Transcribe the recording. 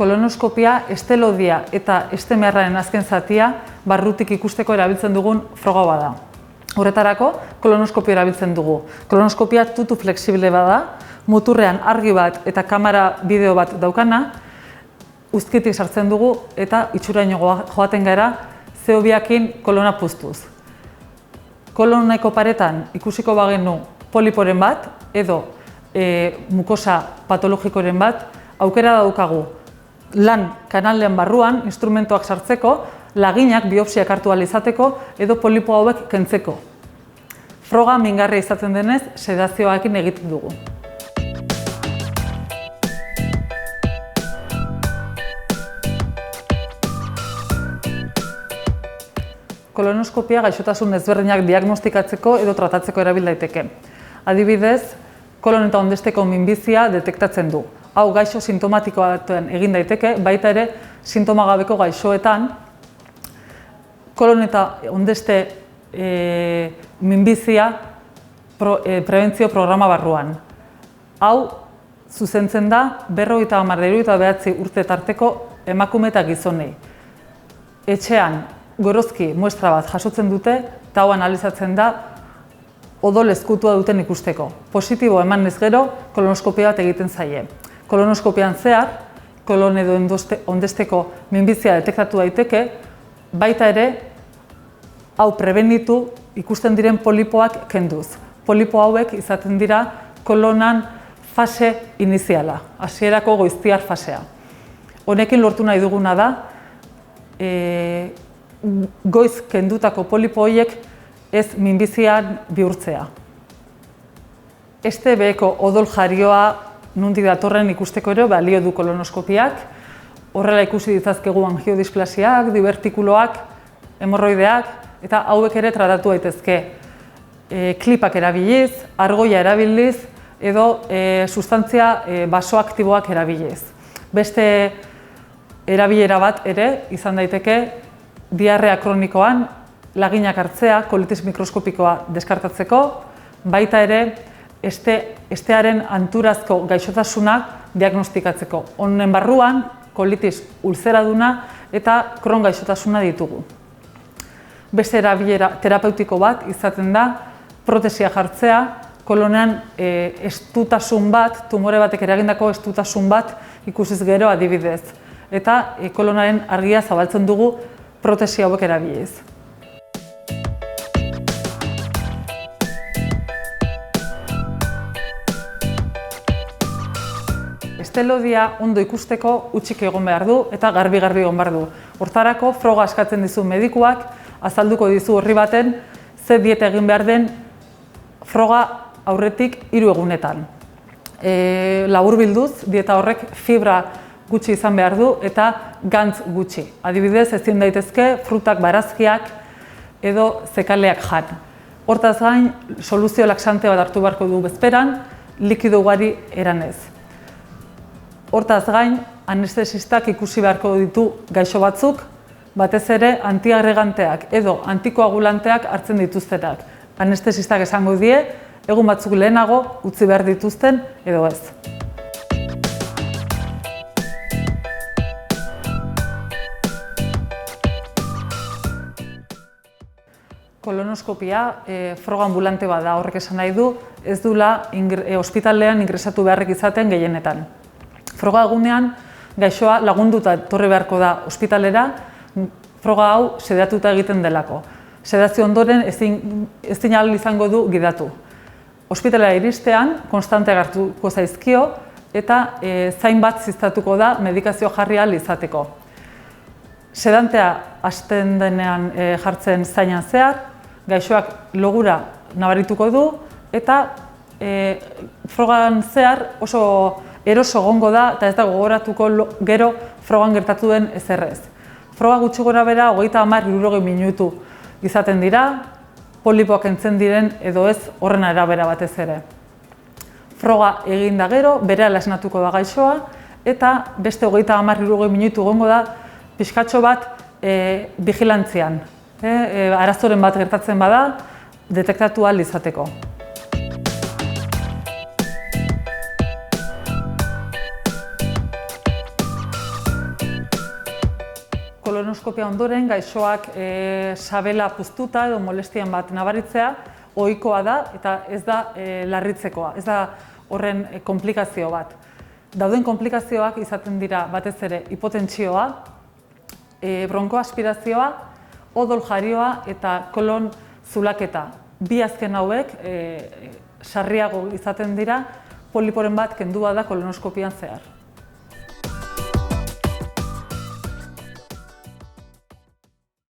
kolonoskopia estelodia eta estemearraren azken zatia barrutik ikusteko erabiltzen dugun froga bada. Horretarako, kolonoskopia erabiltzen dugu. Kolonoskopia tutu flexible bada, muturrean argi bat eta kamera bideo bat daukana, uzkitik sartzen dugu eta itxuraino joaten gara zehobiakin kolona puztuz. Koloneko paretan ikusiko bagenu poliporen bat edo mukosa patologikoren bat, aukera daukagu lan kanalen barruan instrumentuak sartzeko, laginak biopsiak hartu ahal izateko edo polipo hauek kentzeko. Froga mingarria izaten denez, sedazioarekin egiten dugu. Kolonoskopia gaixotasun ezberdinak diagnostikatzeko edo tratatzeko erabil daiteke. Adibidez, kolon eta ondesteko minbizia detektatzen du. Hau gaixo sintomatikoaten egin daiteke, baita ere sintomagabeko gaixoetan kolon eta ondeste minbizia prebentzio programa barruan. Hau zuzentzen da 59 urte tarteko emakume eta gizonei. Etxean gorozki muestra bat jasotzen dute eta hau analizatzen da odol ezkutua duten ikusteko. Positibo emanez gero, kolonoskopia bat egiten zaie. Kolonoskopian zehar, kolon edo ondesteko minbizia detektatu daiteke, baita ere, hau prebenitu ikusten diren polipoak kenduz. Polipo hauek izaten dira kolonan fase iniziala, hasierako goiztiar fasea. Honekin lortu nahi duguna da, goiz kendutako polipo horiek ez minbizian bihurtzea. STB-eko odol jarioa nondik datorren ikusteko ere balio du kolonoskopiak. Horrela ikusi ditzazkegu angiodisplasiak, divertikuloak, hemorroideak, eta hauek ere tratatu daitezke klipak erabiliz, argoia erabiliz, edo sustantzia basoaktiboak erabiliz. Beste erabilera bat ere izan daiteke diarrea kronikoan laginak hartzea, kolitis mikroskopikoa deskartatzeko, baita ere estearen anturazko gaixotasunak diagnostikatzeko. Honen barruan, kolitis ulzeraduna eta kron gaixotasuna ditugu. Beste erabilera terapeutiko bat izaten da protesia jartzea, kolonean estutasun bat, tumore batek eragindako estutasun bat ikusiz gero adibidez. Eta kolonaren argia zabaltzen dugu protesia hauek erabiliz. Estelodia ondo ikusteko utzik egon behar du eta garbi-garbi egon behar du. Hortarako froga eskatzen dizu medikuak, azalduko dizu horri baten, ze dieta egin behar den froga aurretik 3 egunetan. Laburbilduz, dieta horrek fibra gutxi izan behar du eta gantz gutxi. Adibidez, ezin daitezke frutak, barazkiak edo zekaleak jan. Hortaz gain, soluzio laxante bat hartu beharko du bezperan, likido ugari eranez. Hortaz gain, anestesistak ikusi beharko ditu gaixo batzuk, batez ere antiagreganteak edo antikoagulanteak hartzen dituztenak. Anestesistak esango die, egun batzuk lehenago utzi behar dituzten edo ez. Kolonoskopia froga ambulante bat da, horrek esan nahi du, ez dula ospitalean ingresatu beharrek izaten gehienetan. Froga egunean, gaixoa lagunduta etorri beharko da ospitalera, froga hau sedatuta egiten delako. Sedazio ondoren ezin ahal izango du gidatu. Ospitalera iristean, konstanteak hartuko zaizkio eta zain bat ziztatuko da medikazio jarri ahal izateko. Sedantea hasten denean jartzen zainan zehar, gaixoak logura nabarituko du eta frogan zehar oso eroso egongo da eta ez da gogoratuko gero frogan gertatu den ezerrez. Froga gutxi gorabehera 30-60 minutu izaten dira, polipoak kentzen diren edo ez horren arabera batez ere. Froga egin da gero, berehala esnatuko da gaixoa eta beste 30-60 minutu egongo da pixkatxo bat vigilantzian. Arazoren bat gertatzen bada, detektatu ahal izateko. kolonoskopia ondoren gaixoak sabela puztuta edo molestian bat nabaritzea ohikoa da eta ez da larritzekoa, ez da horren konplikazio bat. Dauden konplikazioak izaten dira batez ere hipotentsioa, bronkoaspirazioa, odol jarioa eta kolon zulaketa. Bi azken hauek sarriago izaten dira poliporen bat kendua da kolonoskopian zehar.